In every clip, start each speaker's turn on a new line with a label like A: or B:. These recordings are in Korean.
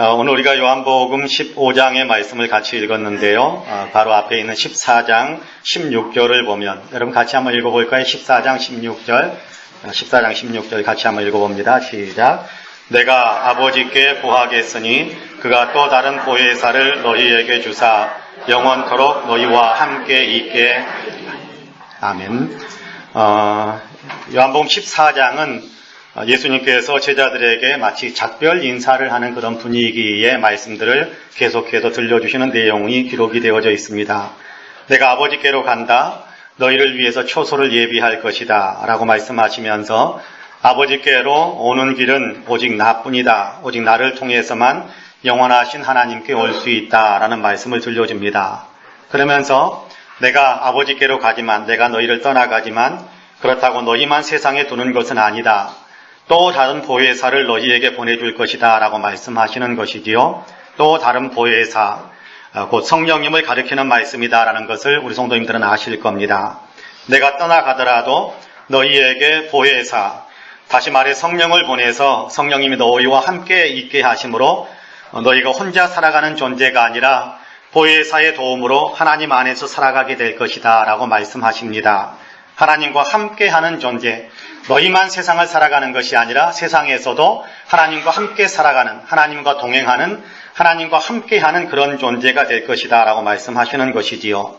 A: 오늘 우리가 요한복음 15장의 말씀을 같이 읽었는데요. 바로 앞에 있는 14장 16절을 보면 여러분 같이 한번 읽어볼까요? 14장 16절 같이 한번 읽어봅니다. 시작. 내가 아버지께 구하겠으니 그가 또 다른 보혜사를 너희에게 주사 영원토록 너희와 함께 있게. 아멘. 요한복음 14장은 예수님께서 제자들에게 마치 작별 인사를 하는 그런 분위기의 말씀들을 계속해서 들려주시는 내용이 기록이 되어져 있습니다. 내가 아버지께로 간다. 너희를 위해서 초소를 예비할 것이다. 라고 말씀하시면서 아버지께로 오는 길은 오직 나뿐이다. 오직 나를 통해서만 영원하신 하나님께 올 수 있다. 라는 말씀을 들려줍니다. 그러면서 내가 아버지께로 가지만, 내가 너희를 떠나가지만 그렇다고 너희만 세상에 두는 것은 아니다. 또 다른 보혜사를 너희에게 보내줄 것이다 라고 말씀하시는 것이지요. 또 다른 보혜사, 곧 성령님을 가리키는 말씀이다 라는 것을 우리 성도님들은 아실 겁니다. 내가 떠나가더라도 너희에게 보혜사, 다시 말해 성령을 보내서 성령님이 너희와 함께 있게 하심으로 너희가 혼자 살아가는 존재가 아니라 보혜사의 도움으로 하나님 안에서 살아가게 될 것이다 라고 말씀하십니다. 하나님과 함께하는 존재, 너희만 세상을 살아가는 것이 아니라 세상에서도 하나님과 함께 살아가는, 하나님과 동행하는, 하나님과 함께하는 그런 존재가 될 것이다 라고 말씀하시는 것이지요.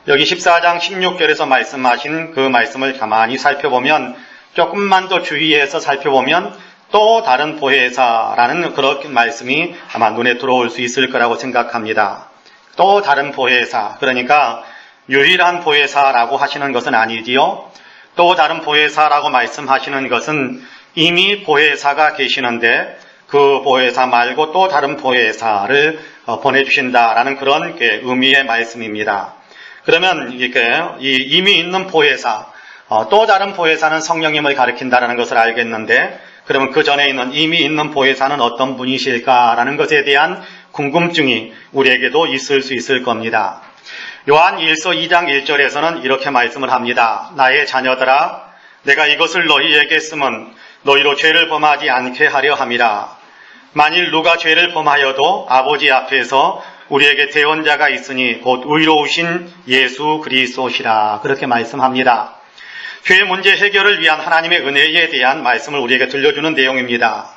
A: 여기 14장 16절에서 말씀하신 그 말씀을 가만히 살펴보면, 조금만 더 주의해서 살펴보면 또 다른 보혜사라는 그런 말씀이 아마 눈에 들어올 수 있을 거라고 생각합니다. 또 다른 보혜사, 그러니까 유일한 보혜사라고 하시는 것은 아니지요. 또 다른 보혜사라고 말씀하시는 것은 이미 보혜사가 계시는데 그 보혜사 말고 또 다른 보혜사를 보내주신다라는 그런 의미의 말씀입니다. 그러면 이미 있는 보혜사, 또 다른 보혜사는 성령님을 가리킨다라는 것을 알겠는데, 그러면 그 전에 있는 이미 있는 보혜사는 어떤 분이실까라는 것에 대한 궁금증이 우리에게도 있을 수 있을 겁니다. 요한 1서 2장 1절에서는 이렇게 말씀을 합니다. 나의 자녀들아, 내가 이것을 너희에게 쓰면 너희로 죄를 범하지 않게 하려 함이라. 만일 누가 죄를 범하여도 아버지 앞에서 우리에게 대언자가 있으니 곧 의로우신 예수 그리스도시라. 그렇게 말씀합니다. 죄의 문제 해결을 위한 하나님의 은혜에 대한 말씀을 우리에게 들려주는 내용입니다.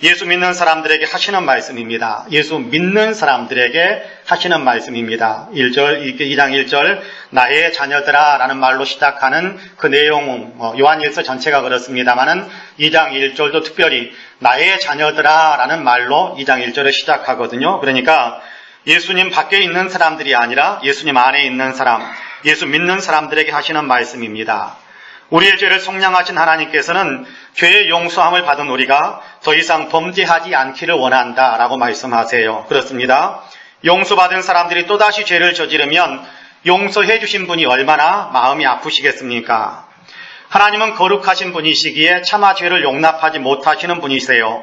A: 예수 믿는 사람들에게 하시는 말씀입니다. 예수 믿는 사람들에게 하시는 말씀입니다. 2장 1절 나의 자녀들아 라는 말로 시작하는 그 내용, 요한일서 전체가 그렇습니다만은 2장 1절도 특별히 나의 자녀들아 라는 말로 2장 1절에 시작하거든요. 그러니까 예수님 밖에 있는 사람들이 아니라 예수님 안에 있는 사람, 예수 믿는 사람들에게 하시는 말씀입니다. 우리의 죄를 속량하신 하나님께서는 죄의 용서함을 받은 우리가 더 이상 범죄하지 않기를 원한다라고 말씀하세요. 그렇습니다. 용서받은 사람들이 또다시 죄를 저지르면 용서해 주신 분이 얼마나 마음이 아프시겠습니까? 하나님은 거룩하신 분이시기에 차마 죄를 용납하지 못하시는 분이세요.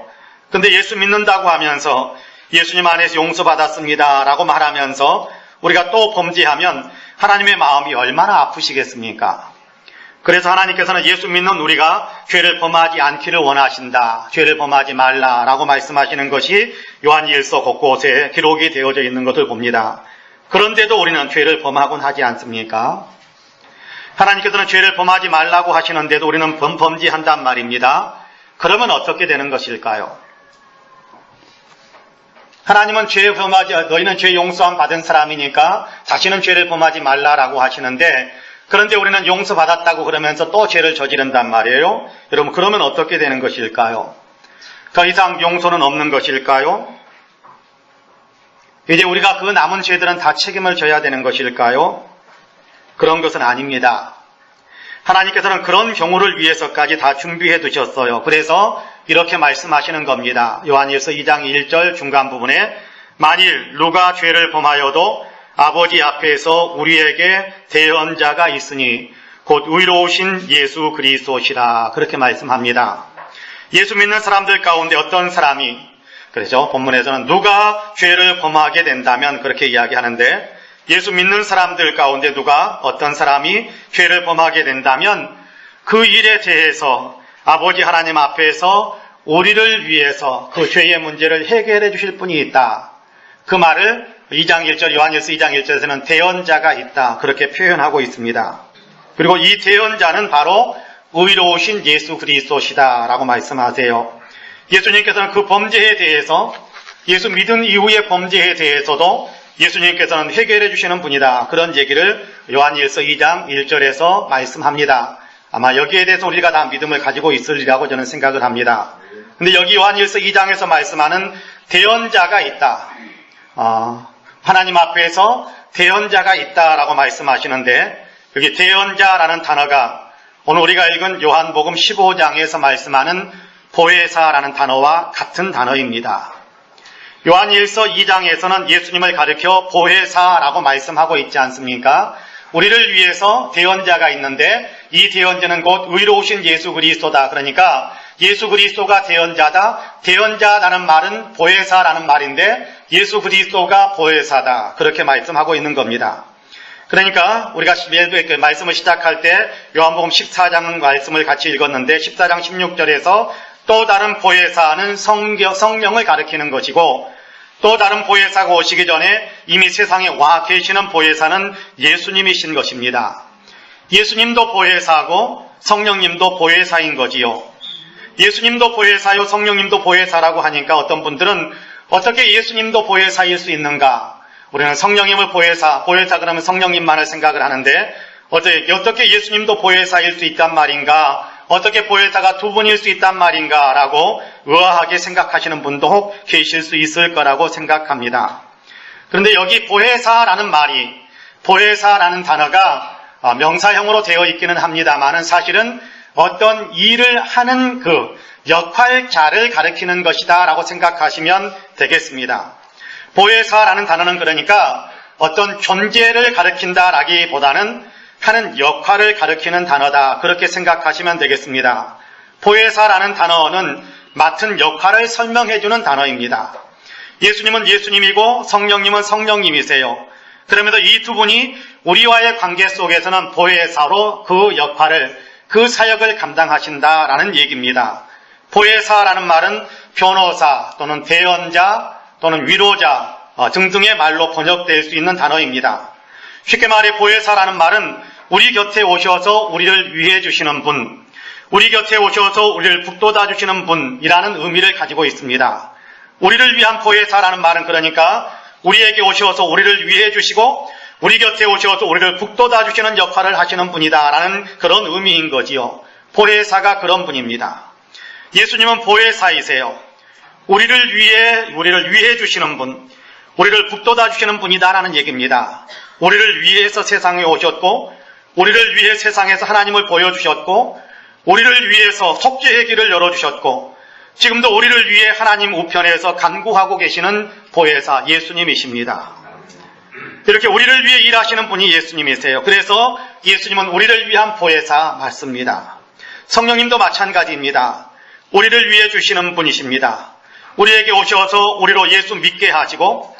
A: 근데 예수 믿는다고 하면서 예수님 안에서 용서받았습니다 라고 말하면서 우리가 또 범죄하면 하나님의 마음이 얼마나 아프시겠습니까? 그래서 하나님께서는 예수 믿는 우리가 죄를 범하지 않기를 원하신다. 죄를 범하지 말라라고 말씀하시는 것이 요한일서 곳곳에 기록이 되어져 있는 것을 봅니다. 그런데도 우리는 죄를 범하곤 하지 않습니까? 하나님께서는 죄를 범하지 말라고 하시는데도 우리는 범죄한단 말입니다. 그러면 어떻게 되는 것일까요? 하나님은 너희는 죄 용서함 받은 사람이니까 다시는 죄를 범하지 말라라고 하시는데, 그런데 우리는 용서받았다고 그러면서 또 죄를 저지른단 말이에요. 여러분, 그러면 어떻게 되는 것일까요? 더 이상 용서는 없는 것일까요? 이제 우리가 그 남은 죄들은 다 책임을 져야 되는 것일까요? 그런 것은 아닙니다. 하나님께서는 그런 경우를 위해서까지 다 준비해 두셨어요. 그래서 이렇게 말씀하시는 겁니다. 요한일서 2장 1절 중간 부분에 만일 누가 죄를 범하여도 아버지 앞에서 우리에게 대언자가 있으니 곧 의로우신 예수 그리스도시라. 그렇게 말씀합니다. 예수 믿는 사람들 가운데 어떤 사람이, 그렇죠? 본문에서는 누가 죄를 범하게 된다면 그렇게 이야기하는데, 예수 믿는 사람들 가운데 누가 어떤 사람이 죄를 범하게 된다면 그 일에 대해서 아버지 하나님 앞에서 우리를 위해서 그 죄의 문제를 해결해 주실 분이 있다. 그 말을 2장 1절, 요한일서 2장 1절에서는 대언자가 있다. 그렇게 표현하고 있습니다. 그리고 이 대언자는 바로 의로우신 예수 그리스도시다 라고 말씀하세요. 예수님께서는 그 범죄에 대해서, 예수 믿은 이후의 범죄에 대해서도 예수님께서는 해결해 주시는 분이다. 그런 얘기를 요한일서 2장 1절에서 말씀합니다. 아마 여기에 대해서 우리가 다 믿음을 가지고 있으리라고 저는 생각을 합니다. 근데 여기 요한일서 2장에서 말씀하는 대언자가 있다. 하나님 앞에서 대언자가 있다라고 말씀하시는데, 여기 대언자라는 단어가 오늘 우리가 읽은 요한복음 15장에서 말씀하는 보혜사라는 단어와 같은 단어입니다. 요한일서 2장에서는 예수님을 가리켜 보혜사라고 말씀하고 있지 않습니까? 우리를 위해서 대언자가 있는데 이 대언자는 곧 의로우신 예수 그리스도다. 그러니까 예수 그리스도가 대언자다. 대언자라는 말은 보혜사라는 말인데 예수 그리스도가 보혜사다. 그렇게 말씀하고 있는 겁니다. 그러니까 우리가 말씀을 시작할 때 요한복음 14장 말씀을 같이 읽었는데 14장 16절에서 또 다른 보혜사는 성령을 가리키는 것이고, 또 다른 보혜사가 오시기 전에 이미 세상에 와 계시는 보혜사는 예수님이신 것입니다. 예수님도 보혜사고 성령님도 보혜사인 거지요. 예수님도 보혜사요 성령님도 보혜사라고 하니까 어떤 분들은 어떻게 예수님도 보혜사일 수 있는가? 우리는 성령님을 보혜사 그러면 성령님만을 생각을 하는데 어떻게 예수님도 보혜사일 수 있단 말인가? 어떻게 보혜사가 두 분일 수 있단 말인가? 라고 의아하게 생각하시는 분도 혹 계실 수 있을 거라고 생각합니다. 그런데 여기 보혜사라는 단어가 명사형으로 되어 있기는 합니다만은 사실은 어떤 일을 하는 그 역할자를 가리키는 것이다 라고 생각하시면 되겠습니다. 보혜사라는 단어는 그러니까 어떤 존재를 가리킨다라기보다는 하는 역할을 가리키는 단어다. 그렇게 생각하시면 되겠습니다. 보혜사라는 단어는 맡은 역할을 설명해주는 단어입니다. 예수님은 예수님이고 성령님은 성령님이세요. 그러면서 이 두 분이 우리와의 관계 속에서는 보혜사로 그 역할을, 그 사역을 감당하신다라는 얘기입니다. 보혜사라는 말은 변호사 또는 대언자 또는 위로자 등등의 말로 번역될 수 있는 단어입니다. 쉽게 말해 보혜사라는 말은 우리 곁에 오셔서 우리를 위해 주시는 분, 우리 곁에 오셔서 우리를 북돋아 주시는 분이라는 의미를 가지고 있습니다. 우리를 위한 보혜사라는 말은 그러니까 우리에게 오셔서 우리를 위해 주시고 우리 곁에 오셔서 우리를 북돋아 주시는 역할을 하시는 분이다라는 그런 의미인 거지요. 보혜사가 그런 분입니다. 예수님은 보혜사이세요. 우리를 위해 주시는 분, 우리를 북돋아 주시는 분이다라는 얘기입니다. 우리를 위해서 세상에 오셨고, 우리를 위해 세상에서 하나님을 보여주셨고, 우리를 위해서 속죄의 길을 열어주셨고, 지금도 우리를 위해 하나님 우편에서 간구하고 계시는 보혜사 예수님이십니다. 이렇게 우리를 위해 일하시는 분이 예수님이세요. 그래서 예수님은 우리를 위한 보혜사 맞습니다. 성령님도 마찬가지입니다. 우리를 위해 주시는 분이십니다. 우리에게 오셔서 우리로 예수 믿게 하시고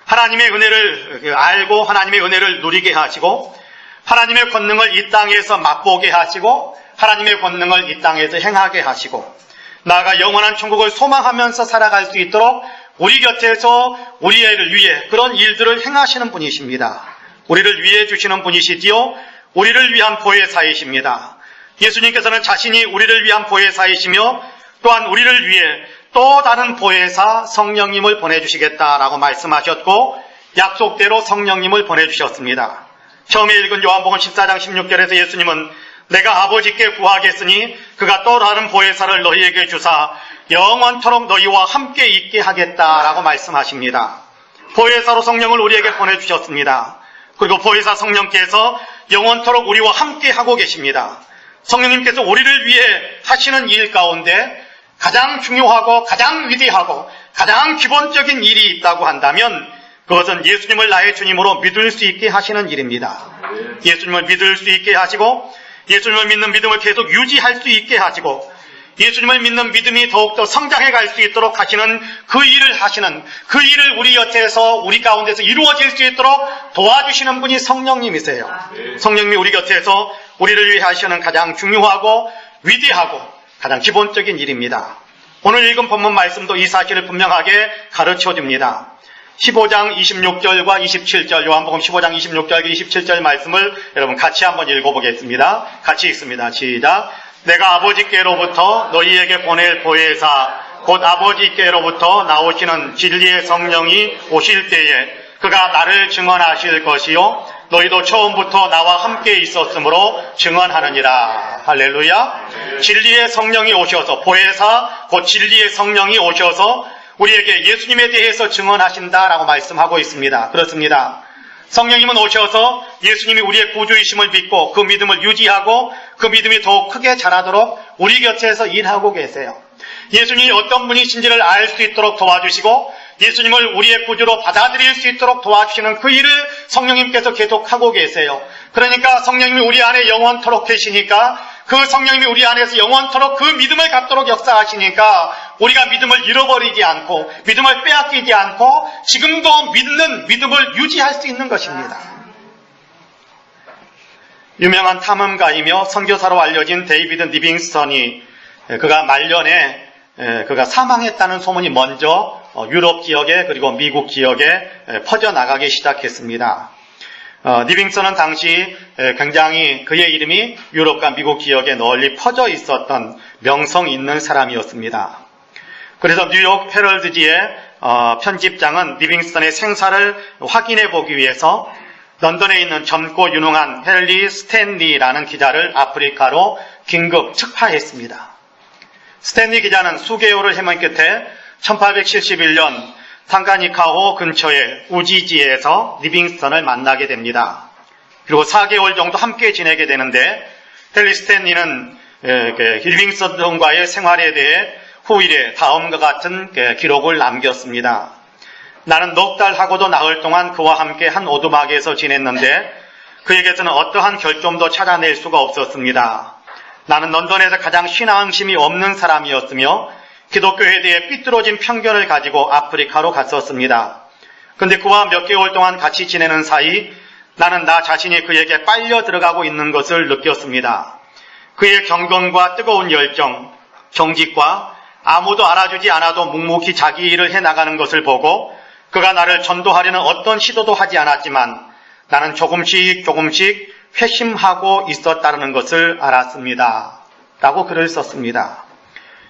A: 하나님의 은혜를 알고 하나님의 은혜를 누리게 하시고 하나님의 권능을 이 땅에서 맛보게 하시고 하나님의 권능을 이 땅에서 행하게 하시고 나아가 영원한 천국을 소망하면서 살아갈 수 있도록 우리 곁에서 우리를 위해 그런 일들을 행하시는 분이십니다. 우리를 위해 주시는 분이시지요. 우리를 위한 보혜사이십니다. 예수님께서는 자신이 우리를 위한 보혜사이시며 또한 우리를 위해 또 다른 보혜사 성령님을 보내주시겠다라고 말씀하셨고 약속대로 성령님을 보내주셨습니다. 처음에 읽은 요한복음 14장 16절에서 예수님은 내가 아버지께 구하겠으니 그가 또 다른 보혜사를 너희에게 주사 영원토록 너희와 함께 있게 하겠다라고 말씀하십니다. 보혜사로 성령을 우리에게 보내주셨습니다. 그리고 보혜사 성령께서 영원토록 우리와 함께 하고 계십니다. 성령님께서 우리를 위해 하시는 일 가운데 가장 중요하고 가장 위대하고 가장 기본적인 일이 있다고 한다면 그것은 예수님을 나의 주님으로 믿을 수 있게 하시는 일입니다. 예수님을 믿을 수 있게 하시고 예수님을 믿는 믿음을 계속 유지할 수 있게 하시고 예수님을 믿는 믿음이 더욱더 성장해 갈 수 있도록 하시는 그 일을 우리 곁에서 우리 가운데서 이루어질 수 있도록 도와주시는 분이 성령님이세요. 성령님이 우리 곁에서 우리를 위해 하시는 가장 중요하고 위대하고 가장 기본적인 일입니다. 오늘 읽은 본문 말씀도 이 사실을 분명하게 가르쳐줍니다. 15장 26절과 27절, 요한복음 15장 26절과 27절 말씀을 여러분 같이 한번 읽어보겠습니다. 같이 읽습니다. 시작. 내가 아버지께로부터 너희에게 보낼 보혜사 곧 아버지께로부터 나오시는 진리의 성령이 오실 때에 그가 나를 증언하실 것이요 너희도 처음부터 나와 함께 있었으므로 증언하느니라. 할렐루야. 진리의 성령이 오셔서, 보혜사 곧 진리의 성령이 오셔서 우리에게 예수님에 대해서 증언하신다라고 말씀하고 있습니다. 그렇습니다. 성령님은 오셔서 예수님이 우리의 구주이심을 믿고 그 믿음을 유지하고 그 믿음이 더욱 크게 자라도록 우리 곁에서 일하고 계세요. 예수님이 어떤 분이신지를 알 수 있도록 도와주시고 예수님을 우리의 구주로 받아들일 수 있도록 도와주시는 그 일을 성령님께서 계속하고 계세요. 그러니까 성령님이 우리 안에 영원토록 계시니까 그 성령님이 우리 안에서 영원토록 그 믿음을 갖도록 역사하시니까 우리가 믿음을 잃어버리지 않고 믿음을 빼앗기지 않고 지금도 믿는 믿음을 유지할 수 있는 것입니다. 유명한 탐험가이며 선교사로 알려진 데이비드 리빙스턴이 그가 말년에 그가 사망했다는 소문이 먼저 유럽 지역에 그리고 미국 지역에 퍼져나가기 시작했습니다. 리빙스턴은 당시 굉장히 그의 이름이 유럽과 미국 지역에 널리 퍼져 있었던 명성 있는 사람이었습니다. 그래서 뉴욕 헤럴드지의 편집장은 리빙스턴의 생사를 확인해 보기 위해서 런던에 있는 젊고 유능한 헨리 스탠리라는 기자를 아프리카로 긴급 특파했습니다. 스탠리 기자는 수개월을 헤맨 끝에 1871년 탄가니카호 근처의 우지지에서 리빙스턴을 만나게 됩니다. 그리고 4개월 정도 함께 지내게 되는데 헨리 스탠리는 리빙스턴과의 생활에 대해 후일에 다음과 같은 기록을 남겼습니다. 나는 넉 달하고도 나흘 동안 그와 함께 한 오두막에서 지냈는데 그에게서는 어떠한 결점도 찾아낼 수가 없었습니다. 나는 런던에서 가장 신앙심이 없는 사람이었으며 기독교에 대해 삐뚤어진 편견을 가지고 아프리카로 갔었습니다. 그런데 그와 몇 개월 동안 같이 지내는 사이 나는 나 자신이 그에게 빨려 들어가고 있는 것을 느꼈습니다. 그의 경건과 뜨거운 열정, 정직과 아무도 알아주지 않아도 묵묵히 자기 일을 해나가는 것을 보고 그가 나를 전도하려는 어떤 시도도 하지 않았지만 나는 조금씩 회심하고 있었다는 것을 알았습니다. 라고 글을 썼습니다.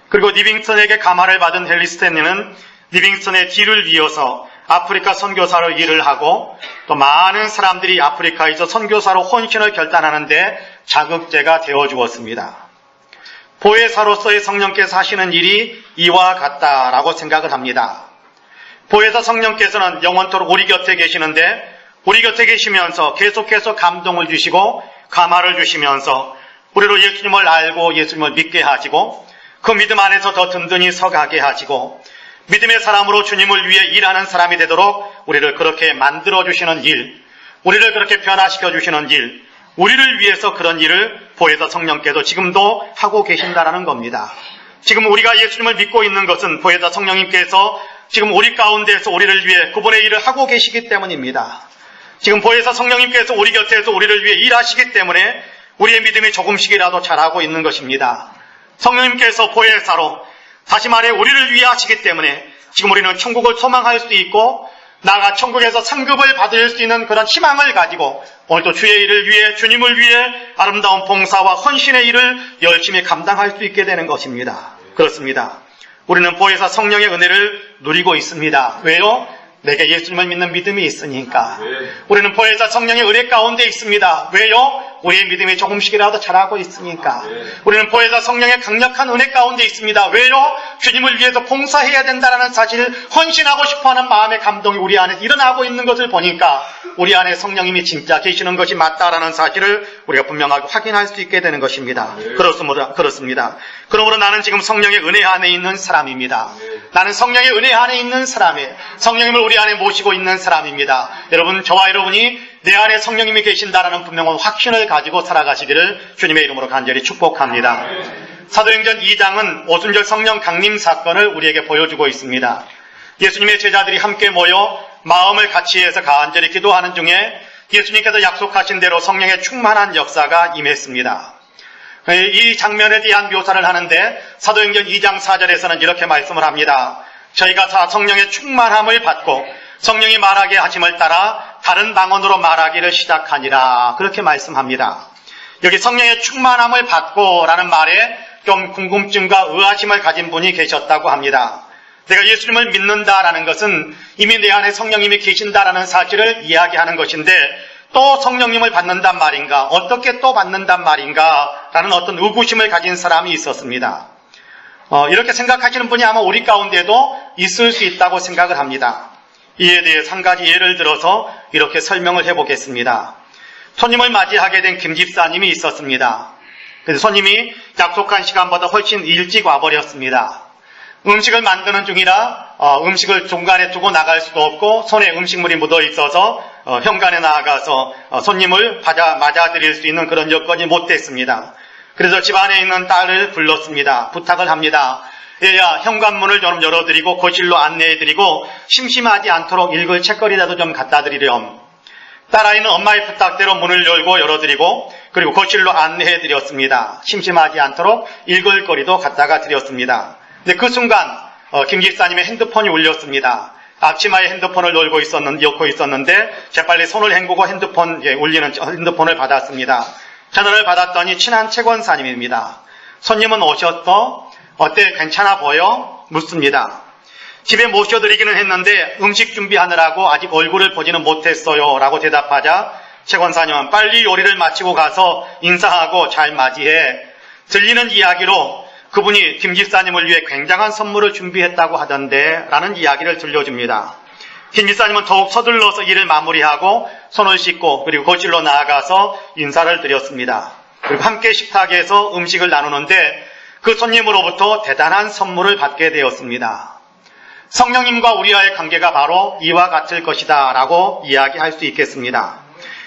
A: 그리고 리빙스턴에게 감화를 받은 헨리 스탠리는 리빙스턴의 뒤를 이어서 아프리카 선교사로 일을 하고 또 많은 사람들이 아프리카에서 선교사로 헌신을 결단하는데 자극제가 되어 주었습니다. 보혜사로서의 성령께서 하시는 일이 이와 같다라고 생각을 합니다. 보혜사 성령께서는 영원토록 우리 곁에 계시는데 우리 곁에 계시면서 계속해서 감동을 주시고 감화를 주시면서 우리로 예수님을 알고 예수님을 믿게 하시고 그 믿음 안에서 더 든든히 서가게 하시고 믿음의 사람으로 주님을 위해 일하는 사람이 되도록 우리를 그렇게 만들어주시는 일, 우리를 그렇게 변화시켜 주시는 일, 우리를 위해서 그런 일을 보혜사 성령께서 지금도 하고 계신다라는 겁니다. 지금 우리가 예수님을 믿고 있는 것은 보혜사 성령님께서 지금 우리 가운데에서 우리를 위해 그분의 일을 하고 계시기 때문입니다. 지금 보혜사 성령님께서 우리 곁에서 우리를 위해 일하시기 때문에 우리의 믿음이 조금씩이라도 자라고 있는 것입니다. 성령님께서 보혜사로 다시 말해 우리를 위해 하시기 때문에 지금 우리는 천국을 소망할 수 있고 나아가 천국에서 상급을 받을 수 있는 그런 희망을 가지고 오늘도 주의 일을 위해 주님을 위해 아름다운 봉사와 헌신의 일을 열심히 감당할 수 있게 되는 것입니다. 그렇습니다. 우리는 보혜사 성령의 은혜를 누리고 있습니다. 왜요? 내게 예수님을 믿는 믿음이 있으니까. 우리는 보혜사 성령의 은혜 가운데 있습니다. 왜요? 우리의 믿음이 조금씩이라도 자라고 있으니까. 우리는 보혜사 성령의 강력한 은혜 가운데 있습니다. 왜요? 주님을 위해서 봉사해야 된다는 사실을 헌신하고 싶어하는 마음의 감동이 우리 안에 일어나고 있는 것을 보니까 우리 안에 성령님이 진짜 계시는 것이 맞다라는 사실을 우리가 분명하게 확인할 수 있게 되는 것입니다. 그렇습니다. 그러므로 나는 지금 성령의 은혜 안에 있는 사람입니다. 나는 성령의 은혜 안에 있는 사람이에요. 성령님을 우리 안에 모시고 있는 사람입니다. 여러분, 저와 여러분이 내 안에 성령님이 계신다라는 분명한 확신을 가지고 살아가시기를 주님의 이름으로 간절히 축복합니다. 사도행전 2장은 오순절 성령 강림 사건을 우리에게 보여주고 있습니다. 예수님의 제자들이 함께 모여 마음을 같이 해서 간절히 기도하는 중에 예수님께서 약속하신 대로 성령의 충만한 역사가 임했습니다. 이 장면에 대한 묘사를 하는데 사도행전 2장 4절에서는 이렇게 말씀을 합니다. 저희가 다 성령의 충만함을 받고 성령이 말하게 하심을 따라 다른 방언으로 말하기를 시작하니라. 그렇게 말씀합니다. 여기 성령의 충만함을 받고 라는 말에 좀 궁금증과 의아심을 가진 분이 계셨다고 합니다. 내가 예수님을 믿는다라는 것은 이미 내 안에 성령님이 계신다라는 사실을 이야기하는 것인데 또 성령님을 받는단 말인가? 어떻게 또 받는단 말인가? 라는 어떤 의구심을 가진 사람이 있었습니다. 이렇게 생각하시는 분이 아마 우리 가운데도 있을 수 있다고 생각을 합니다. 이에 대해서 한 가지 예를 들어서 이렇게 설명을 해보겠습니다. 손님을 맞이하게 된 김 집사님이 있었습니다. 그래서 손님이 약속한 시간보다 훨씬 일찍 와버렸습니다. 음식을 만드는 중이라 음식을 중간에 두고 나갈 수도 없고 손에 음식물이 묻어 있어서 현관에 나아가서 손님을 맞아드릴 수 있는 그런 여건이 못 됐습니다. 그래서 집안에 있는 딸을 불렀습니다. 부탁을 합니다. 얘야, 현관문을 좀 열어드리고 거실로 안내해드리고 심심하지 않도록 읽을 책거리라도 좀 갖다 드리렴. 딸아이는 엄마의 부탁대로 문을 열고 열어드리고 그리고 거실로 안내해드렸습니다. 심심하지 않도록 읽을 거리도 갖다가 드렸습니다. 근데 그 순간 김 집사님의 핸드폰이 울렸습니다. 앞치마에 핸드폰을 놓고 있었는데 재빨리 손을 헹구고 울리는 핸드폰을 받았습니다. 전화를 받았더니 친한 최 권사님입니다. 손님은 오셨어? 어때? 괜찮아 보여? 묻습니다. 집에 모셔드리기는 했는데 음식 준비하느라고 아직 얼굴을 보지는 못했어요 라고 대답하자 최 권사님은 빨리 요리를 마치고 가서 인사하고 잘 맞이해. 들리는 이야기로 그분이 김 집사님을 위해 굉장한 선물을 준비했다고 하던데 라는 이야기를 들려줍니다. 김 집사님은 더욱 서둘러서 일을 마무리하고 손을 씻고 그리고 거실로 나아가서 인사를 드렸습니다. 그리고 함께 식탁에서 음식을 나누는데 그 손님으로부터 대단한 선물을 받게 되었습니다. 성령님과 우리와의 관계가 바로 이와 같을 것이다 라고 이야기할 수 있겠습니다.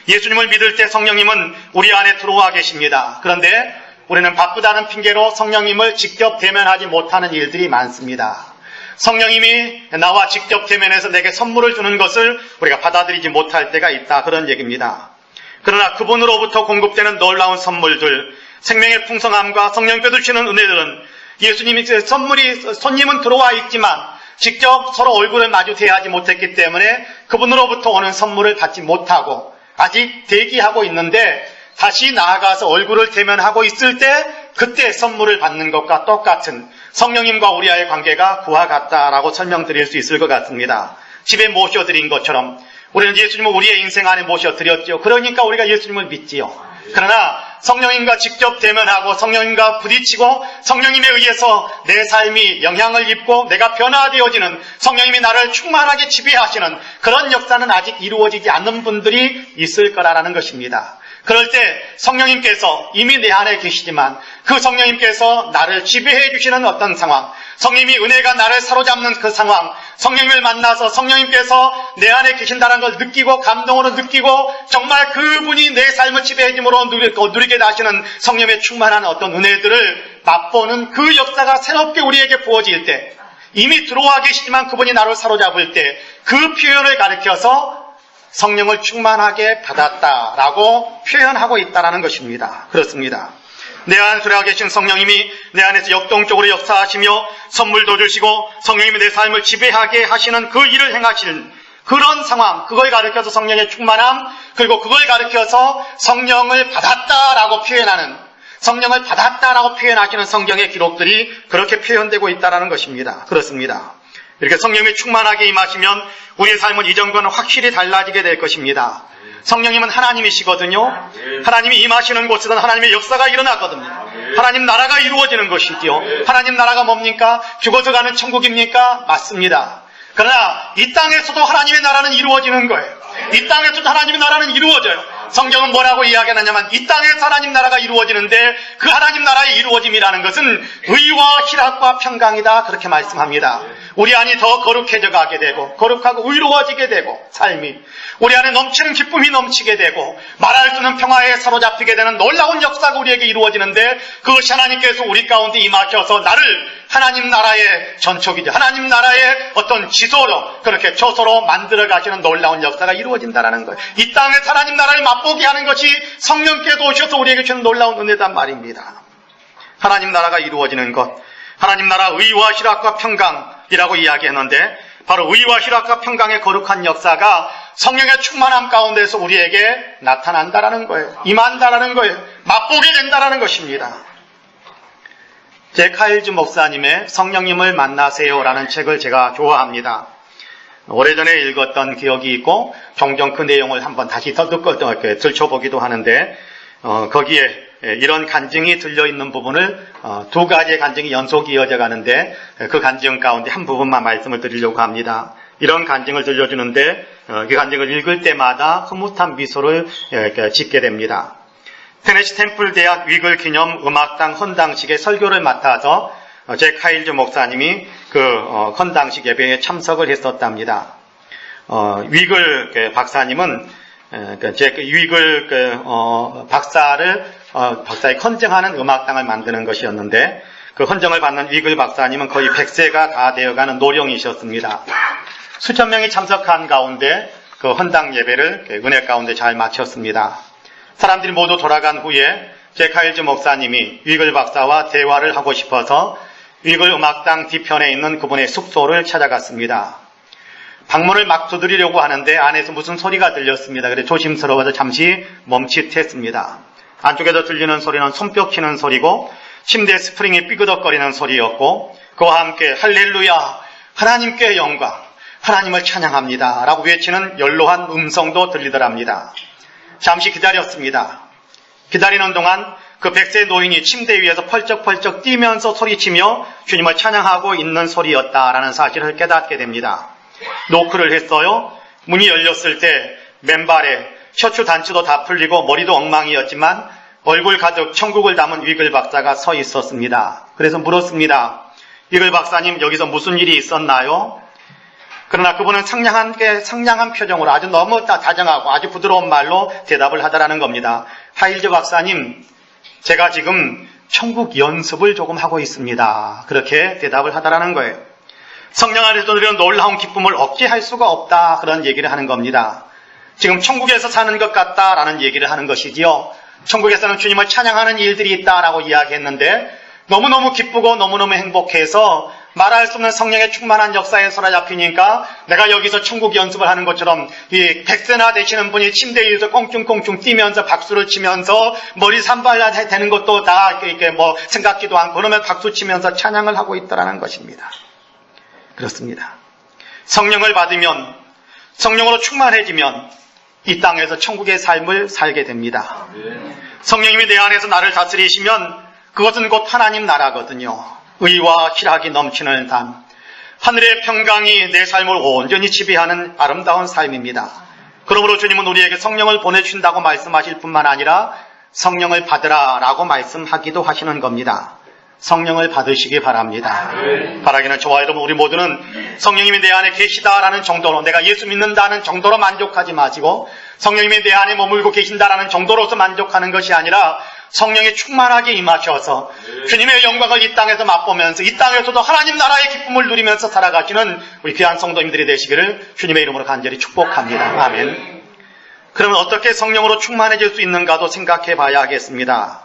A: 예수님을 믿을 때 성령님은 우리 안에 들어와 계십니다. 그런데 우리는 바쁘다는 핑계로 성령님을 직접 대면하지 못하는 일들이 많습니다. 성령님이 나와 직접 대면해서 내게 선물을 주는 것을 우리가 받아들이지 못할 때가 있다. 그런 얘기입니다. 그러나 그분으로부터 공급되는 놀라운 선물들, 생명의 풍성함과 성령께서 주시는 은혜들은 예수님이 손님은 들어와 있지만 직접 서로 얼굴을 마주 대하지 못했기 때문에 그분으로부터 오는 선물을 받지 못하고 아직 대기하고 있는데 다시 나아가서 얼굴을 대면하고 있을 때 그때 선물을 받는 것과 똑같은 성령님과 우리와의 관계가 그와 같다라고 설명드릴 수 있을 것 같습니다. 집에 모셔드린 것처럼 우리는 예수님을 우리의 인생 안에 모셔드렸죠. 그러니까 우리가 예수님을 믿지요. 그러나 성령님과 직접 대면하고 성령님과 부딪히고 성령님에 의해서 내 삶이 영향을 입고 내가 변화되어지는 성령님이 나를 충만하게 지배하시는 그런 역사는 아직 이루어지지 않는 분들이 있을 거라는 것입니다. 그럴 때 성령님께서 이미 내 안에 계시지만 그 성령님께서 나를 지배해 주시는 어떤 상황, 성령님이 은혜가 나를 사로잡는 그 상황, 성령님을 만나서 성령님께서 내 안에 계신다는 걸 느끼고 감동으로 느끼고 정말 그분이 내 삶을 지배해 줌으로 누리게 하시는 성령의 충만한 어떤 은혜들을 맛보는 그 역사가 새롭게 우리에게 부어질 때 이미 들어와 계시지만 그분이 나를 사로잡을 때 그 표현을 가리켜서 성령을 충만하게 받았다라고 표현하고 있다는 것입니다. 그렇습니다. 내 안에 들어와 계신 성령님이 내 안에서 역동적으로 역사하시며 선물도 주시고 성령님이 내 삶을 지배하게 하시는 그 일을 행하시는 그런 상황, 그걸 가리켜서 성령의 충만함, 그리고 그걸 가리켜서 성령을 받았다라고 표현하는, 성령을 받았다라고 표현하시는 성경의 기록들이 그렇게 표현되고 있다는 것입니다. 그렇습니다. 이렇게 성령이 충만하게 임하시면 우리의 삶은 이전과는 확실히 달라지게 될 것입니다. 성령님은 하나님이시거든요. 하나님이 임하시는 곳에는 하나님의 역사가 일어나거든요. 하나님 나라가 이루어지는 것이지요. 하나님 나라가 뭡니까? 죽어서 가는 천국입니까? 맞습니다. 그러나 이 땅에서도 하나님의 나라는 이루어지는 거예요. 이 땅에서도 하나님의 나라는 이루어져요. 성경은 뭐라고 이야기하냐면 이 땅에서 하나님 나라가 이루어지는데 그 하나님 나라의 이루어짐이라는 것은 의와 희락과 평강이다. 그렇게 말씀합니다. 우리 안이 더 거룩해져 가게 되고 거룩하고 의로워지게 되고 삶이 우리 안에 넘치는 기쁨이 넘치게 되고 말할 수 없는 평화에 사로잡히게 되는 놀라운 역사가 우리에게 이루어지는데 그것이 하나님께서 우리 가운데 임하셔서 나를 하나님 나라의 전촉이죠. 하나님 나라의 어떤 지도로 그렇게 초소로 만들어 가시는 놀라운 역사가 이루어진다는 거예요. 이 땅에서 하나님 나라를 맛보게 하는 것이 성령께서 오셔서 우리에게 주는 놀라운 은혜단 말입니다. 하나님 나라가 이루어지는 것, 하나님 나라 의와 희락과 평강이라고 이야기했는데 바로 의와 희락과 평강의 거룩한 역사가 성령의 충만함 가운데서 우리에게 나타난다라는 거예요. 임한다라는 거예요. 맛보게 된다라는 것입니다. 제 카일즈 목사님의 성령님을 만나세요라는 책을 제가 좋아합니다. 오래전에 읽었던 기억이 있고 종종 그 내용을 한번 다시 들춰보기도 하는데 거기에 이런 간증이 들려있는 부분을 두 가지의 간증이 연속 이어져 가는데 그 간증 가운데 한 부분만 말씀을 드리려고 합니다. 이런 간증을 들려주는데 그 간증을 읽을 때마다 흐뭇한 미소를 짓게 됩니다. 테네시 템플 대학 위글 기념 음악당 헌당식의 설교를 맡아서 제 카일즈 목사님이 그 헌당식 예배에 참석을 했었답니다. 위글 박사님은 제 위글 박사의 헌정하는 음악당을 만드는 것이었는데 그 헌정을 받는 위글 박사님은 거의 100세가 다 되어가는 노령이셨습니다. 수천 명이 참석한 가운데 그 헌당 예배를 은혜 가운데 잘 마쳤습니다. 사람들이 모두 돌아간 후에 제 카일즈 목사님이 위글 박사와 대화를 하고 싶어서 위글 음악당 뒤편에 있는 그분의 숙소를 찾아갔습니다. 방문을 막 두드리려고 하는데 안에서 무슨 소리가 들렸습니다. 그래서 조심스러워서 잠시 멈칫했습니다. 안쪽에서 들리는 소리는 손뼉 치는 소리고 침대 스프링이 삐그덕거리는 소리였고 그와 함께 할렐루야, 하나님께 영광, 하나님을 찬양합니다 라고 외치는 연로한 음성도 들리더랍니다. 잠시 기다렸습니다. 기다리는 동안 그 100세 노인이 침대 위에서 펄쩍펄쩍 뛰면서 소리치며 주님을 찬양하고 있는 소리였다라는 사실을 깨닫게 됩니다. 노크를 했어요. 문이 열렸을 때 맨발에 셔츠 단추도 다 풀리고 머리도 엉망이었지만 얼굴 가득 천국을 담은 위글 박사가 서 있었습니다. 그래서 물었습니다. 위글 박사님, 여기서 무슨 일이 있었나요? 그러나 그분은 상냥한 표정으로 아주 너무 다정하고 아주 부드러운 말로 대답을 하더라는 겁니다. 카일즈 박사님, 제가 지금 천국 연습을 조금 하고 있습니다. 그렇게 대답을 하더라는 거예요. 성령 안에서 누리는 놀라운 기쁨을 억제할 수가 없다, 그런 얘기를 하는 겁니다. 지금 천국에서 사는 것 같다라는 얘기를 하는 것이지요. 천국에서는 주님을 찬양하는 일들이 있다라고 이야기했는데 너무너무 기쁘고 너무너무 행복해서 말할 수 없는 성령의 충만한 역사에 사로잡히니까 내가 여기서 천국 연습을 하는 것처럼 이 100세나 되시는 분이 침대 위에서 꽁충꽁충 뛰면서 박수를 치면서 머리 산발라 되는 것도 다 이렇게 생각지도 않고 그러면 박수 치면서 찬양을 하고 있다라는 것입니다. 그렇습니다. 성령을 받으면, 성령으로 충만해지면 이 땅에서 천국의 삶을 살게 됩니다. 성령님이 내 안에서 나를 다스리시면 그것은 곧 하나님 나라거든요. 의와 희락이 넘치는 삶, 하늘의 평강이 내 삶을 온전히 지배하는 아름다운 삶입니다. 그러므로 주님은 우리에게 성령을 보내주신다고 말씀하실 뿐만 아니라 성령을 받으라 라고 말씀하기도 하시는 겁니다. 성령을 받으시기 바랍니다. 바라기는 저와 여러분 우리 모두는 성령님이 내 안에 계시다라는 정도로, 내가 예수 믿는다는 정도로 만족하지 마시고 성령님이 내 안에 머물고 계신다라는 정도로서 만족하는 것이 아니라 성령이 충만하게 임하셔서 주님의 영광을 이 땅에서 맛보면서 이 땅에서도 하나님 나라의 기쁨을 누리면서 살아가시는 우리 귀한 성도님들이 되시기를 주님의 이름으로 간절히 축복합니다. 아멘. 그러면 어떻게 성령으로 충만해질 수 있는가도 생각해 봐야 하겠습니다.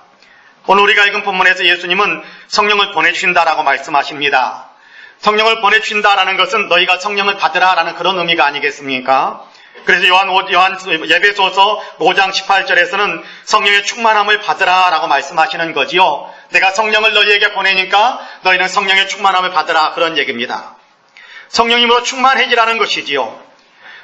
A: 오늘 우리가 읽은 본문에서 예수님은 성령을 보내주신다라고 말씀하십니다. 성령을 보내주신다라는 것은 너희가 성령을 받으라라는 그런 의미가 아니겠습니까? 그래서 요한 예배소서 5장 18절에서는 성령의 충만함을 받으라라고 말씀하시는 거지요. 내가 성령을 너희에게 보내니까 너희는 성령의 충만함을 받으라, 그런 얘기입니다. 성령님으로 충만해지라는 것이지요.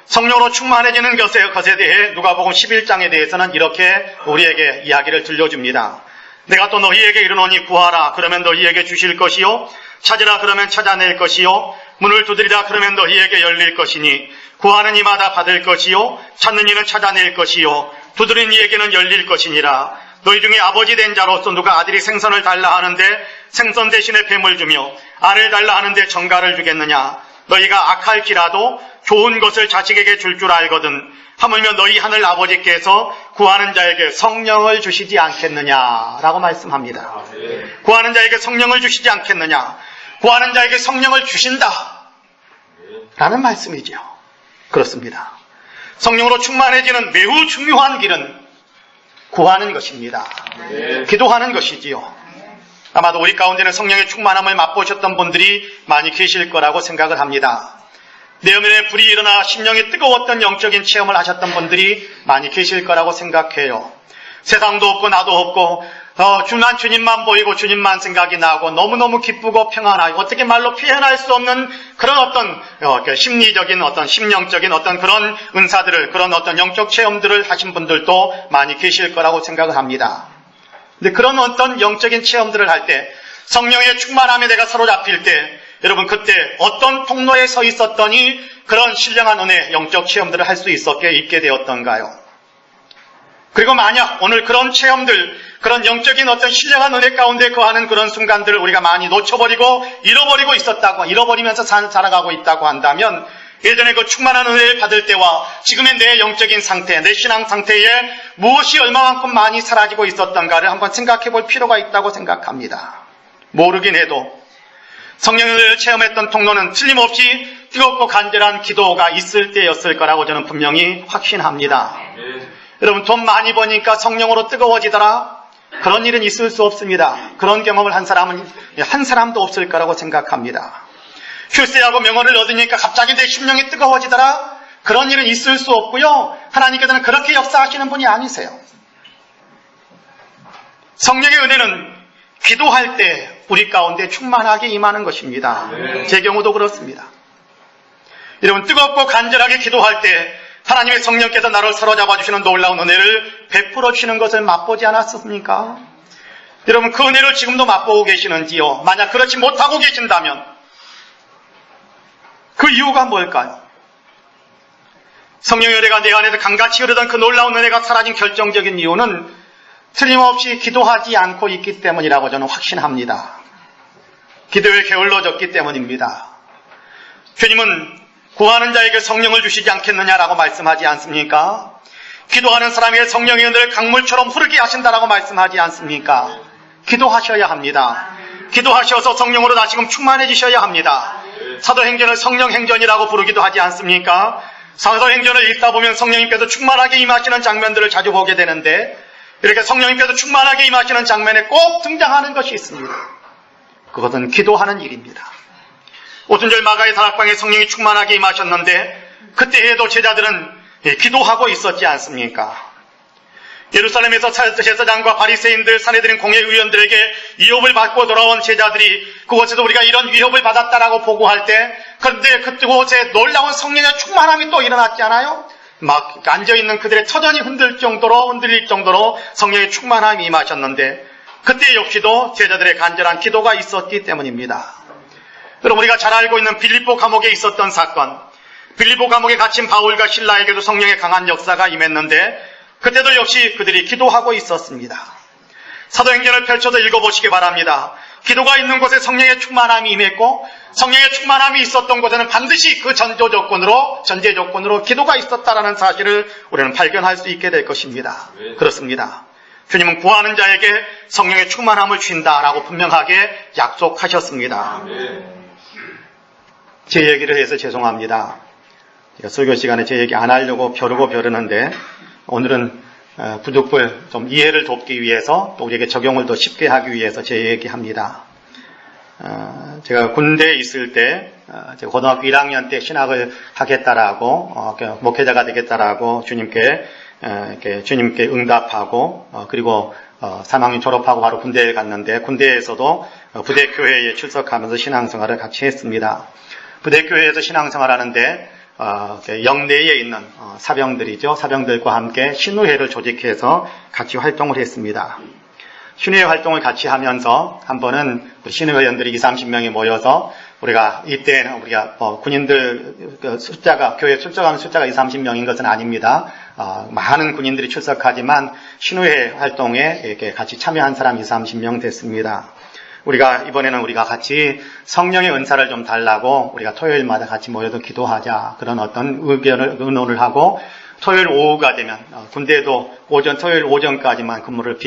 A: 성령으로 충만해지는 것에 대해 누가복음 11장에 대해서는 이렇게 우리에게 이야기를 들려줍니다. 내가 또 너희에게 이르노니 구하라 그러면 너희에게 주실 것이요, 찾으라 그러면 찾아낼 것이요, 문을 두드리라 그러면 너희에게 열릴 것이니 구하는 이마다 받을 것이요, 찾는 이는 찾아낼 것이요, 두드리는 이에게는 열릴 것이니라. 너희 중에 아버지 된 자로서 누가 아들이 생선을 달라 하는데 생선 대신에 뱀을 주며 알을 달라 하는데 정갈을 주겠느냐? 너희가 악할지라도 좋은 것을 자식에게 줄 줄 알거든 하물며 너희 하늘 아버지께서 구하는 자에게 성령을 주시지 않겠느냐라고 말씀합니다. 구하는 자에게 성령을 주시지 않겠느냐? 구하는 자에게 성령을 주신다 라는 말씀이죠. 그렇습니다. 성령으로 충만해지는 매우 중요한 길은 구하는 것입니다. 기도하는 것이지요. 아마도 우리 가운데는 성령의 충만함을 맛보셨던 분들이 많이 계실 거라고 생각을 합니다. 내면에 불이 일어나 심령이 뜨거웠던 영적인 체험을 하셨던 분들이 많이 계실 거라고 생각해요. 세상도 없고 나도 없고 주님만 보이고 주님만 생각이 나고 너무너무 기쁘고 평안하고 어떻게 말로 표현할 수 없는 그런 어떤 심리적인 어떤 심령적인 어떤 그런 은사들을 그런 어떤 영적 체험들을 하신 분들도 많이 계실 거라고 생각을 합니다. 근데 그런 어떤 영적인 체험들을 할 때 성령의 충만함에 내가 사로잡힐 때 여러분 그때 어떤 통로에 서 있었더니 그런 신령한 은혜 영적 체험들을 할 수 있게 되었던가요? 그리고 만약 오늘 그런 체험들, 그런 영적인 어떤 신령한 은혜 가운데 거하는 그런 순간들을 우리가 많이 놓쳐버리고 잃어버리고 있었다고, 잃어버리면서 살아가고 있다고 한다면 예전에 그 충만한 은혜를 받을 때와 지금의 내 영적인 상태, 내 신앙 상태에 무엇이 얼마만큼 많이 사라지고 있었던가를 한번 생각해 볼 필요가 있다고 생각합니다. 모르긴 해도 성령의 은혜를 체험했던 통로는 틀림없이 뜨겁고 간절한 기도가 있을 때였을 거라고 저는 분명히 확신합니다. 여러분 돈 많이 버니까 성령으로 뜨거워지더라? 그런 일은 있을 수 없습니다. 그런 경험을 한 사람도 없을 거라고 생각합니다. 출세하고 명언을 얻으니까 갑자기 내 심령이 뜨거워지더라? 그런 일은 있을 수 없고요. 하나님께서는 그렇게 역사하시는 분이 아니세요. 성령의 은혜는 기도할 때 우리 가운데 충만하게 임하는 것입니다. 제 경우도 그렇습니다. 여러분 뜨겁고 간절하게 기도할 때 하나님의 성령께서 나를 사로잡아 주시는 놀라운 은혜를 베풀어 주시는 것을 맛보지 않았습니까? 여러분 그 은혜를 지금도 맛보고 계시는지요? 만약 그렇지 못하고 계신다면 그 이유가 뭘까요? 성령의 은혜가 내 안에서 강같이 흐르던 그 놀라운 은혜가 사라진 결정적인 이유는 틀림없이 기도하지 않고 있기 때문이라고 저는 확신합니다. 기도에 게을러졌기 때문입니다. 주님은 구하는 자에게 성령을 주시지 않겠느냐라고 말씀하지 않습니까? 기도하는 사람에게 성령의 은혜를 강물처럼 흐르게 하신다라고 말씀하지 않습니까? 기도하셔야 합니다. 기도하셔서 성령으로 다시금 충만해지셔야 합니다. 사도행전을 성령행전이라고 부르기도 하지 않습니까? 사도행전을 읽다 보면 성령님께서 충만하게 임하시는 장면들을 자주 보게 되는데 이렇게 성령님께서 충만하게 임하시는 장면에 꼭 등장하는 것이 있습니다. 그것은 기도하는 일입니다. 오순절 마가의 다락방에 성령이 충만하게 임하셨는데 그때에도 제자들은 기도하고 있었지 않습니까? 예루살렘에서 제사장과 바리새인들, 산헤드린 공회의원들에게 위협을 받고 돌아온 제자들이 그곳에서 우리가 이런 위협을 받았다라고 보고할 때 그런데 그곳에 놀라운 성령의 충만함이 또 일어났지 않아요? 막 앉아있는 그들의 터전이 흔들릴 정도로 성령의 충만함이 임하셨는데 그때 역시도 제자들의 간절한 기도가 있었기 때문입니다. 여러분 우리가 잘 알고 있는 빌립보 감옥에 있었던 사건, 빌립보 감옥에 갇힌 바울과 실라에게도 성령의 강한 역사가 임했는데 그때도 역시 그들이 기도하고 있었습니다. 사도행전을 펼쳐서 읽어보시기 바랍니다. 기도가 있는 곳에 성령의 충만함이 임했고 성령의 충만함이 있었던 곳에는 반드시 그 전제 조건으로 기도가 있었다라는 사실을 우리는 발견할 수 있게 될 것입니다. 그렇습니다. 주님은 구하는 자에게 성령의 충만함을 주신다라고 분명하게 약속하셨습니다. 제 얘기를 해서 죄송합니다. 제가 설교 시간에 제 얘기 안 하려고 벼르는데 오늘은 부족불 좀 이해를 돕기 위해서 또 우리에게 적용을 더 쉽게 하기 위해서 제 얘기합니다. 제가 군대에 있을 때 제가 고등학교 1학년 때 신학을 하겠다라고 목회자가 되겠다라고 주님께 응답하고 그리고 3학년 졸업하고 바로 군대에 갔는데 군대에서도 부대교회에 출석하면서 신앙생활을 같이 했습니다. 부대교회에서 신앙생활하는데 영내에 있는 사병들이죠. 사병들과 함께 신우회를 조직해서 같이 활동을 했습니다. 신우회 활동을 같이 하면서 한 번은 신우회원들이 20-30명이 모여서 이때는 우리가 군인들 숫자가 교회에 출석하는 숫자가 20-30명인 것은 아닙니다. 많은 군인들이 출석하지만 신우회 활동에 이렇게 같이 참여한 사람이 20-30명 됐습니다. 이번에는 우리가 같이 성령의 은사를 좀 달라고 우리가 토요일마다 같이 모여서 기도하자. 그런 어떤 의논을 하고 토요일 오후가 되면 군대에도 토요일 오전까지만 근무를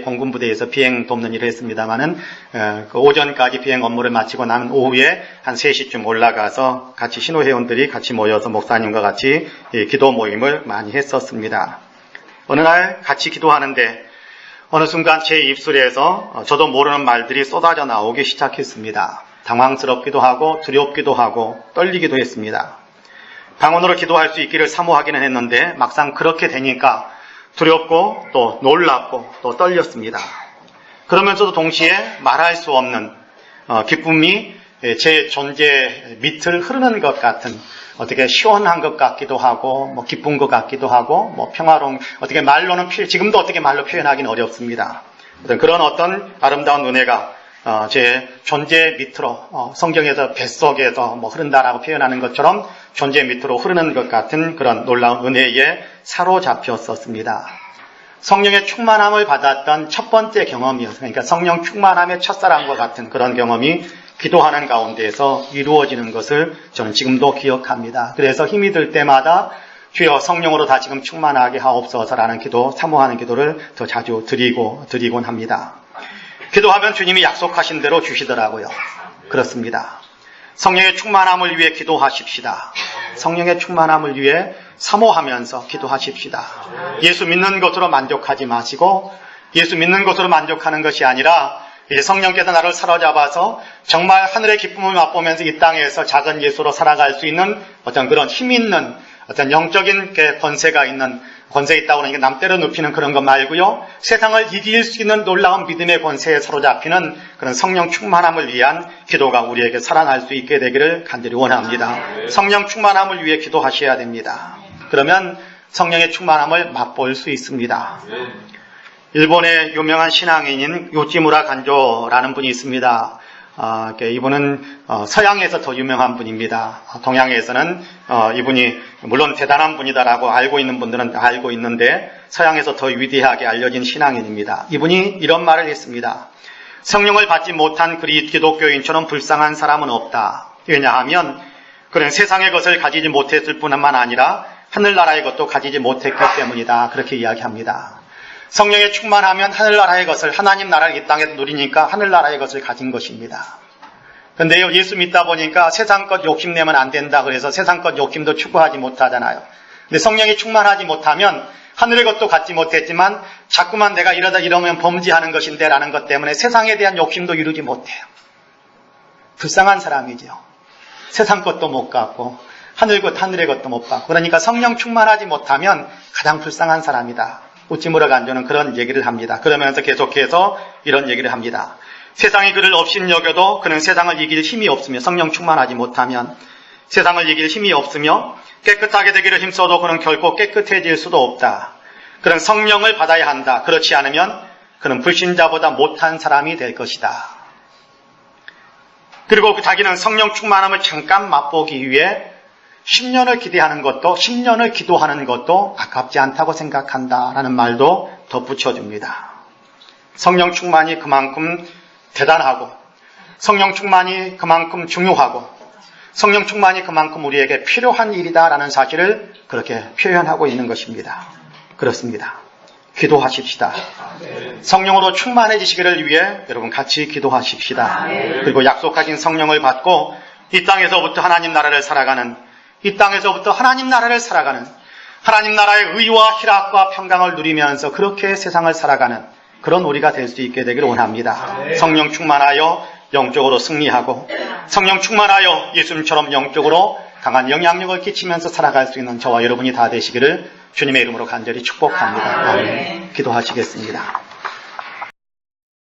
A: 공군 부대에서 비행 돕는 일을 했습니다만은 그 오전까지 비행 업무를 마치고 나면 오후에 한 3시쯤 올라가서 같이 신호회원들이 같이 모여서 목사님과 같이 기도 모임을 많이 했었습니다. 어느 날 같이 기도하는데 어느 순간 제 입술에서 저도 모르는 말들이 쏟아져 나오기 시작했습니다. 당황스럽기도 하고 두렵기도 하고 떨리기도 했습니다. 방언으로 기도할 수 있기를 사모하기는 했는데 막상 그렇게 되니까 두렵고 또 놀랍고 또 떨렸습니다. 그러면서도 동시에 말할 수 없는 기쁨이 제 존재 밑을 흐르는 것 같은, 어떻게 시원한 것 같기도 하고 뭐 기쁜 것 같기도 하고 뭐 평화로운, 어떻게 말로는 지금도 어떻게 말로 표현하기는 어렵습니다. 그런 어떤 아름다운 은혜가 제 존재 밑으로 성경에서 뱃속에서 뭐 흐른다라고 표현하는 것처럼 존재 밑으로 흐르는 것 같은 그런 놀라운 은혜에 사로잡혔었습니다. 성령의 충만함을 받았던 첫 번째 경험이었어요. 그러니까 성령 충만함의 첫사랑과 같은 그런 경험이 기도하는 가운데에서 이루어지는 것을 저는 지금도 기억합니다. 그래서 힘이 들 때마다 주여 성령으로 다시금 충만하게 하옵소서라는 기도, 사모하는 기도를 더 자주 드리곤 합니다. 기도하면 주님이 약속하신 대로 주시더라고요. 그렇습니다. 성령의 충만함을 위해 기도하십시다. 성령의 충만함을 위해 사모하면서 기도하십시다. 예수 믿는 것으로 만족하지 마시고, 예수 믿는 것으로 만족하는 것이 아니라 이제 성령께서 나를 사로잡아서 정말 하늘의 기쁨을 맛보면서 이 땅에서 작은 예수로 살아갈 수 있는 어떤 그런 힘 있는 어떤 영적인 권세가 있다고 하는 게 남 때려 눕히는 그런 것 말고요. 세상을 이길 수 있는 놀라운 믿음의 권세에 사로잡히는 그런 성령 충만함을 위한 기도가 우리에게 살아날 수 있게 되기를 간절히 원합니다. 성령 충만함을 위해 기도하셔야 됩니다. 그러면 성령의 충만함을 맛볼 수 있습니다. 일본의 유명한 신앙인인 요지무라 간조라는 분이 있습니다. 이분은 서양에서 더 유명한 분입니다. 동양에서는 이분이 물론 대단한 분이다라고 알고 있는 분들은 알고 있는데 서양에서 더 위대하게 알려진 신앙인입니다. 이분이 이런 말을 했습니다. 성령을 받지 못한 그리 기독교인처럼 불쌍한 사람은 없다. 왜냐하면 그는 세상의 것을 가지지 못했을 뿐만 아니라 하늘나라의 것도 가지지 못했기 때문이다. 그렇게 이야기합니다. 성령에 충만하면 하늘나라의 것을, 하나님 나라를 이 땅에서 누리니까 하늘나라의 것을 가진 것입니다. 그런데요, 예수 믿다 보니까 세상 것 욕심내면 안 된다 그래서 세상 것 욕심도 추구하지 못하잖아요. 근데 성령이 충만하지 못하면 하늘의 것도 갖지 못했지만 자꾸만 내가 이러면 범죄하는 것인데 라는 것 때문에 세상에 대한 욕심도 이루지 못해요. 불쌍한 사람이죠. 세상 것도 못 갖고 하늘의 것도 못 받고. 그러니까 성령 충만하지 못하면 가장 불쌍한 사람이다. 요지무라 간조는 그런 얘기를 합니다. 그러면서 계속해서 이런 얘기를 합니다. 세상이 그를 업신여겨도 그는 세상을 이길 힘이 없으며, 성령 충만하지 못하면 세상을 이길 힘이 없으며 깨끗하게 되기를 힘써도 그는 결코 깨끗해질 수도 없다. 그는 성령을 받아야 한다. 그렇지 않으면 그는 불신자보다 못한 사람이 될 것이다. 그리고 자기는 성령 충만함을 잠깐 맛보기 위해 10년을 기대하는 것도, 10년을 기도하는 것도 아깝지 않다고 생각한다라는 말도 덧붙여줍니다. 성령 충만이 그만큼 대단하고, 성령 충만이 그만큼 중요하고, 성령 충만이 그만큼 우리에게 필요한 일이다라는 사실을 그렇게 표현하고 있는 것입니다. 그렇습니다. 기도하십시다. 성령으로 충만해지시기를 위해 여러분 같이 기도하십시다. 그리고 약속하신 성령을 받고 이 땅에서부터 하나님 나라를 살아가는, 하나님 나라의 의와 희락과 평강을 누리면서 그렇게 세상을 살아가는 그런 우리가 될 수 있게 되기를 원합니다. 성령 충만하여 영적으로 승리하고, 성령 충만하여 예수님처럼 영적으로 강한 영향력을 끼치면서 살아갈 수 있는 저와 여러분이 다 되시기를 주님의 이름으로 간절히 축복합니다. 아멘. 기도하시겠습니다.